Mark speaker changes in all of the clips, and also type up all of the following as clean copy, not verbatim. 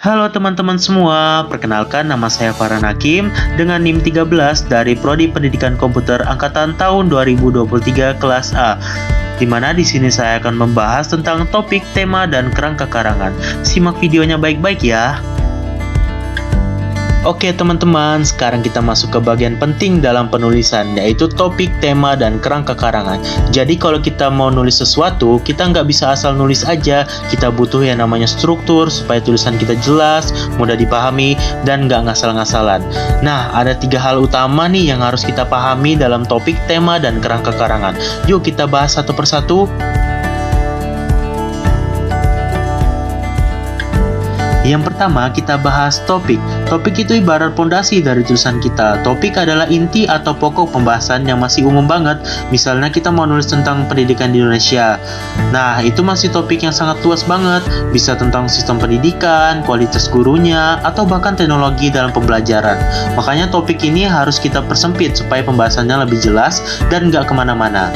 Speaker 1: Halo teman-teman semua, perkenalkan nama saya Farhan Hakim dengan NIM 13 dari Prodi Pendidikan Komputer Angkatan tahun 2023 kelas A. Di mana di sini saya akan membahas tentang topik, tema, dan kerangka karangan. Simak videonya baik-baik ya. Oke teman-teman, sekarang kita masuk ke bagian penting dalam penulisan, yaitu topik, tema, dan kerangka karangan. Jadi kalau kita mau nulis sesuatu, kita nggak bisa asal nulis aja. Kita butuh yang namanya struktur, supaya tulisan kita jelas, mudah dipahami, dan nggak ngasal-ngasalan. Nah, ada 3 hal utama nih yang harus kita pahami dalam topik, tema, dan kerangka karangan. Yuk kita bahas satu persatu. Yang pertama, kita bahas topik. Topik itu ibarat pondasi dari tulisan kita. Topik adalah inti atau pokok pembahasan yang masih umum banget. Misalnya kita mau nulis tentang pendidikan di Indonesia. Nah, itu masih topik yang sangat luas banget. Bisa tentang sistem pendidikan, kualitas gurunya, atau bahkan teknologi dalam pembelajaran. Makanya topik ini harus kita persempit supaya pembahasannya lebih jelas dan nggak kemana-mana.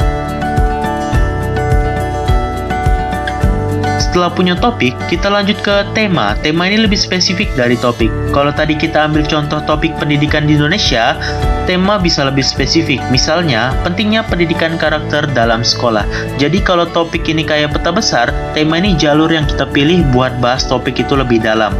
Speaker 1: Setelah punya topik, kita lanjut ke tema. Tema ini lebih spesifik dari topik. Kalau tadi kita ambil contoh topik pendidikan di Indonesia, tema bisa lebih spesifik. Misalnya, pentingnya pendidikan karakter dalam sekolah. Jadi kalau topik ini kayak peta besar, tema ini jalur yang kita pilih buat bahas topik itu lebih dalam.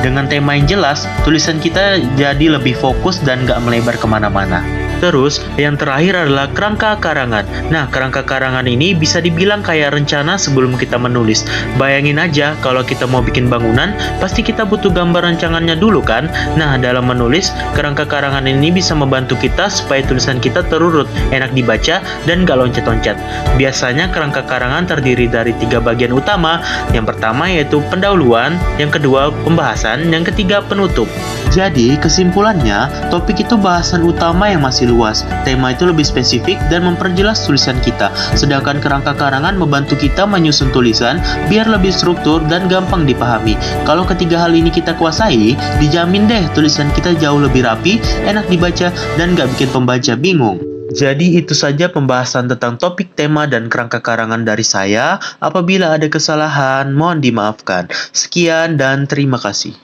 Speaker 1: Dengan tema yang jelas, tulisan kita jadi lebih fokus dan gak melebar kemana-mana. Terus, yang terakhir adalah kerangka karangan. Nah, kerangka karangan ini bisa dibilang kayak rencana sebelum kita menulis. Bayangin aja, kalau kita mau bikin bangunan, pasti kita butuh gambar rancangannya dulu kan? Nah, dalam menulis, kerangka karangan ini bisa membantu kita supaya tulisan kita terurut, enak dibaca, dan gak loncat-loncat. Biasanya kerangka karangan terdiri dari 3 bagian utama. Yang pertama yaitu pendahuluan, yang kedua pembahasan, yang ketiga penutup. Jadi, kesimpulannya, topik itu bahasan utama yang masih luas. Tema itu lebih spesifik dan memperjelas tulisan kita. Sedangkan kerangka karangan membantu kita menyusun tulisan biar lebih struktur dan gampang dipahami. Kalau ketiga hal ini kita kuasai, dijamin deh tulisan kita jauh lebih rapi, enak dibaca, dan gak bikin pembaca bingung. Jadi itu saja pembahasan tentang topik, tema, dan kerangka karangan dari saya. Apabila ada kesalahan, mohon dimaafkan. Sekian dan terima kasih.